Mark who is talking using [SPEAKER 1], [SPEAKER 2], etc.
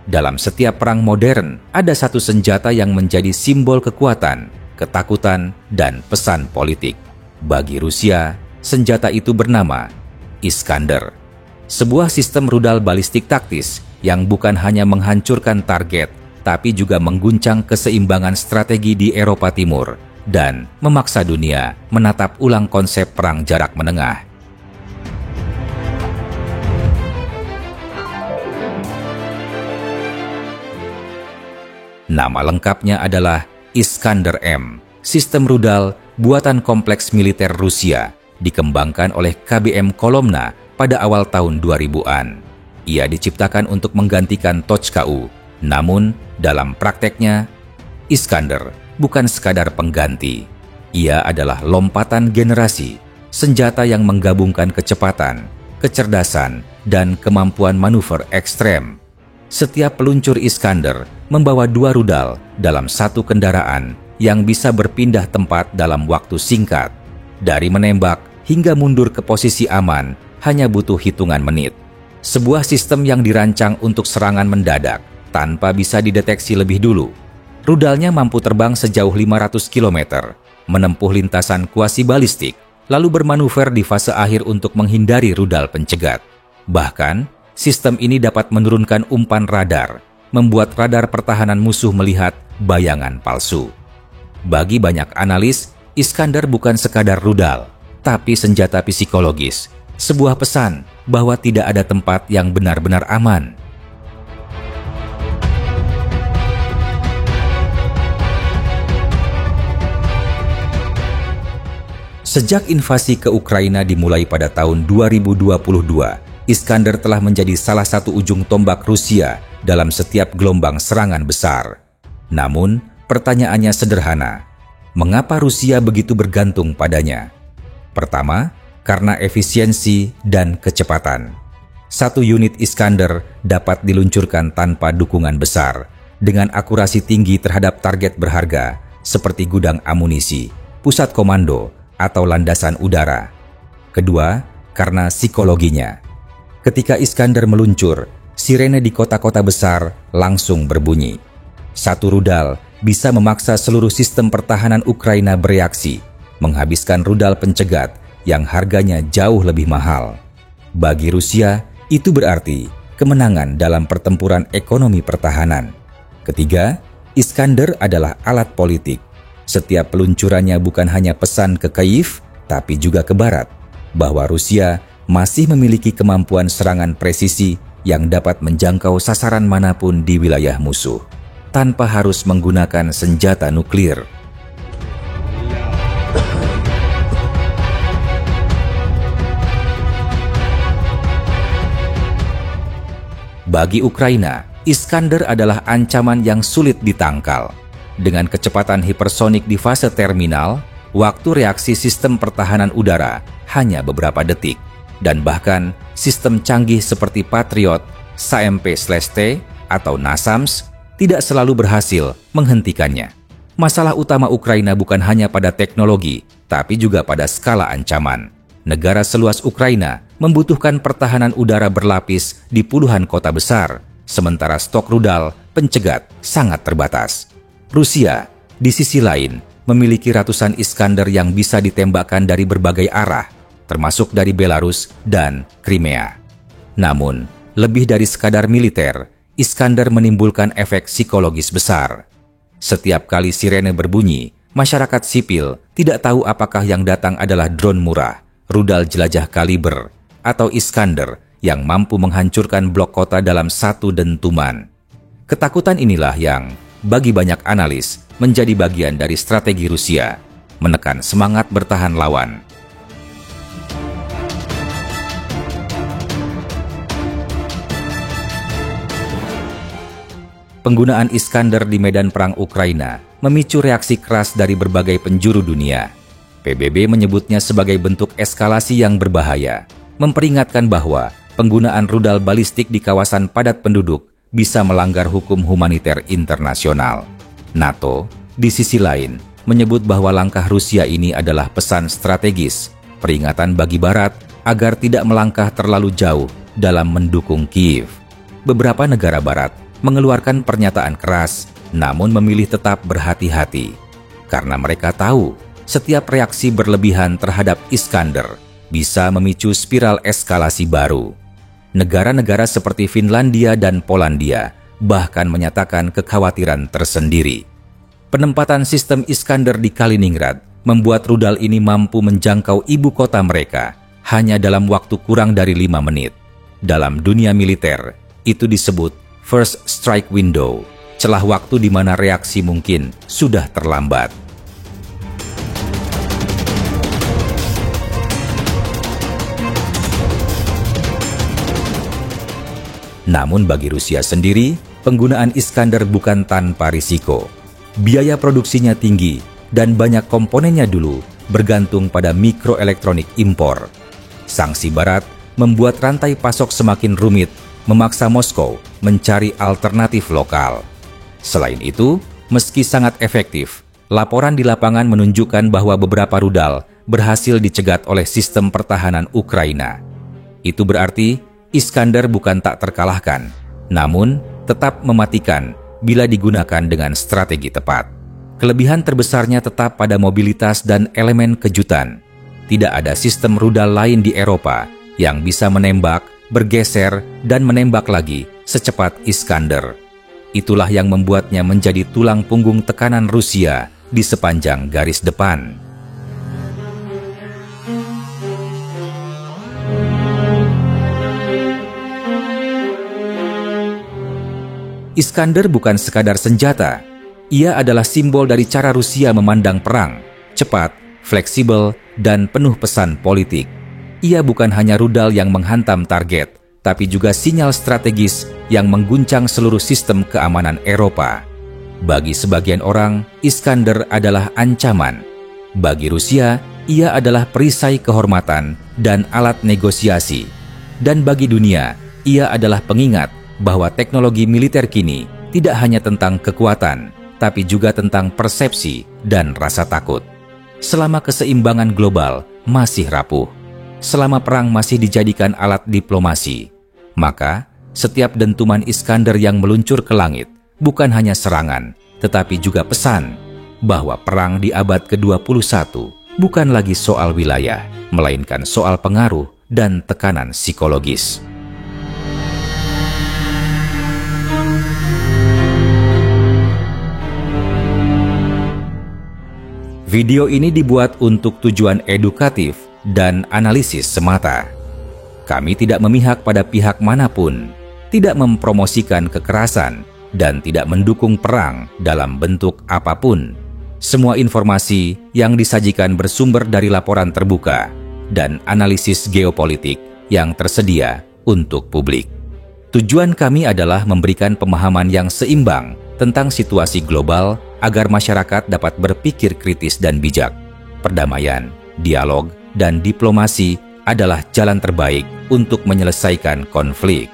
[SPEAKER 1] Dalam setiap perang modern, ada satu senjata yang menjadi simbol kekuatan, ketakutan, dan pesan politik. Bagi Rusia, senjata itu bernama Iskander. Sebuah sistem rudal balistik taktis yang bukan hanya menghancurkan target, tapi juga mengguncang keseimbangan strategi di Eropa Timur dan memaksa dunia menatap ulang konsep perang jarak menengah. Nama lengkapnya adalah Iskander M, sistem rudal buatan kompleks militer Rusia, dikembangkan oleh KBM Kolomna pada awal tahun 2000-an. Ia diciptakan untuk menggantikan Tochka-U, namun dalam prakteknya, Iskander bukan sekadar pengganti. Ia adalah lompatan generasi, senjata yang menggabungkan kecepatan, kecerdasan, dan kemampuan manuver ekstrem. Setiap peluncur Iskander membawa 2 rudal dalam satu kendaraan yang bisa berpindah tempat dalam waktu singkat. Dari menembak hingga mundur ke posisi aman hanya butuh hitungan menit. Sebuah sistem yang dirancang untuk serangan mendadak tanpa bisa dideteksi lebih dulu. Rudalnya mampu terbang sejauh 500 km, menempuh lintasan kuasi balistik, lalu bermanuver di fase akhir untuk menghindari rudal pencegat. Bahkan, sistem ini dapat menurunkan umpan radar, membuat radar pertahanan musuh melihat bayangan palsu. Bagi banyak analis, Iskander bukan sekadar rudal, tapi senjata psikologis, sebuah pesan bahwa tidak ada tempat yang benar-benar aman. Sejak invasi ke Ukraina dimulai pada tahun 2022, Iskander telah menjadi salah satu ujung tombak Rusia dalam setiap gelombang serangan besar. Namun, pertanyaannya sederhana. Mengapa Rusia begitu bergantung padanya? Pertama, karena efisiensi dan kecepatan. Satu unit Iskander dapat diluncurkan tanpa dukungan besar, dengan akurasi tinggi terhadap target berharga seperti gudang amunisi, pusat komando, atau landasan udara. Kedua, karena psikologinya. Ketika Iskander meluncur, sirene di kota-kota besar langsung berbunyi. Satu rudal bisa memaksa seluruh sistem pertahanan Ukraina bereaksi, menghabiskan rudal pencegat yang harganya jauh lebih mahal. Bagi Rusia, itu berarti kemenangan dalam pertempuran ekonomi pertahanan. Ketiga, Iskander adalah alat politik. Setiap peluncurannya bukan hanya pesan ke Kyiv, tapi juga ke Barat, bahwa Rusia masih memiliki kemampuan serangan presisi yang dapat menjangkau sasaran manapun di wilayah musuh, tanpa harus menggunakan senjata nuklir. Bagi Ukraina, Iskander adalah ancaman yang sulit ditangkal. Dengan kecepatan hipersonik di fase terminal, waktu reaksi sistem pertahanan udara hanya beberapa detik. Dan bahkan sistem canggih seperti Patriot, SAMP/T atau NASAMS tidak selalu berhasil menghentikannya. Masalah utama Ukraina bukan hanya pada teknologi, tapi juga pada skala ancaman. Negara seluas Ukraina membutuhkan pertahanan udara berlapis di puluhan kota besar, sementara stok rudal pencegat sangat terbatas. Rusia, di sisi lain, memiliki ratusan Iskander yang bisa ditembakkan dari berbagai arah, termasuk dari Belarus dan Crimea. Namun, lebih dari sekadar militer, Iskander menimbulkan efek psikologis besar. Setiap kali sirene berbunyi, masyarakat sipil tidak tahu apakah yang datang adalah drone murah, rudal jelajah kaliber, atau Iskander yang mampu menghancurkan blok kota dalam satu dentuman. Ketakutan inilah yang, bagi banyak analis, menjadi bagian dari strategi Rusia, menekan semangat bertahan lawan. Penggunaan Iskander di medan perang Ukraina memicu reaksi keras dari berbagai penjuru dunia. PBB menyebutnya sebagai bentuk eskalasi yang berbahaya, memperingatkan bahwa penggunaan rudal balistik di kawasan padat penduduk bisa melanggar hukum humaniter internasional. NATO, di sisi lain, menyebut bahwa langkah Rusia ini adalah pesan strategis, peringatan bagi Barat agar tidak melangkah terlalu jauh dalam mendukung Kyiv. Beberapa negara Barat mengeluarkan pernyataan keras, namun memilih tetap berhati-hati. Karena mereka tahu, setiap reaksi berlebihan terhadap Iskandar bisa memicu spiral eskalasi baru. Negara-negara seperti Finlandia dan Polandia bahkan menyatakan kekhawatiran tersendiri. Penempatan sistem Iskandar di Kaliningrad membuat rudal ini mampu menjangkau ibu kota mereka hanya dalam waktu kurang dari 5 menit. Dalam dunia militer, itu disebut first strike window, celah waktu di mana reaksi mungkin sudah terlambat. Namun bagi Rusia sendiri, penggunaan Iskandar bukan tanpa risiko. Biaya produksinya tinggi dan banyak komponennya dulu bergantung pada mikroelektronik impor. Sanksi Barat membuat rantai pasok semakin rumit, memaksa Moskow mencari alternatif lokal. Selain itu, meski sangat efektif, laporan di lapangan menunjukkan bahwa beberapa rudal berhasil dicegat oleh sistem pertahanan Ukraina. Itu berarti Iskandar bukan tak terkalahkan, namun tetap mematikan bila digunakan dengan strategi tepat. Kelebihan terbesarnya tetap pada mobilitas dan elemen kejutan. Tidak ada sistem rudal lain di Eropa yang bisa menembak, bergeser, dan menembak lagi secepat Iskandar. Itulah yang membuatnya menjadi tulang punggung tekanan Rusia di sepanjang garis depan. Iskandar bukan sekadar senjata. Ia adalah simbol dari cara Rusia memandang perang, cepat, fleksibel, dan penuh pesan politik. Ia bukan hanya rudal yang menghantam target, tapi juga sinyal strategis yang mengguncang seluruh sistem keamanan Eropa. Bagi sebagian orang, Iskandar adalah ancaman. Bagi Rusia, ia adalah perisai kehormatan dan alat negosiasi. Dan bagi dunia, ia adalah pengingat bahwa teknologi militer kini tidak hanya tentang kekuatan, tapi juga tentang persepsi dan rasa takut. Selama keseimbangan global masih rapuh, selama perang masih dijadikan alat diplomasi, maka setiap dentuman Iskandar yang meluncur ke langit bukan hanya serangan, tetapi juga pesan bahwa perang di abad ke-21 bukan lagi soal wilayah, melainkan soal pengaruh dan tekanan psikologis. Video ini dibuat untuk tujuan edukatif dan analisis semata. Kami tidak memihak pada pihak manapun, tidak mempromosikan kekerasan, dan tidak mendukung perang dalam bentuk apapun. Semua informasi yang disajikan bersumber dari laporan terbuka dan analisis geopolitik yang tersedia untuk publik. Tujuan kami adalah memberikan pemahaman yang seimbang tentang situasi global agar masyarakat dapat berpikir kritis dan bijak. Perdamaian, dialog, dan diplomasi adalah jalan terbaik untuk menyelesaikan konflik.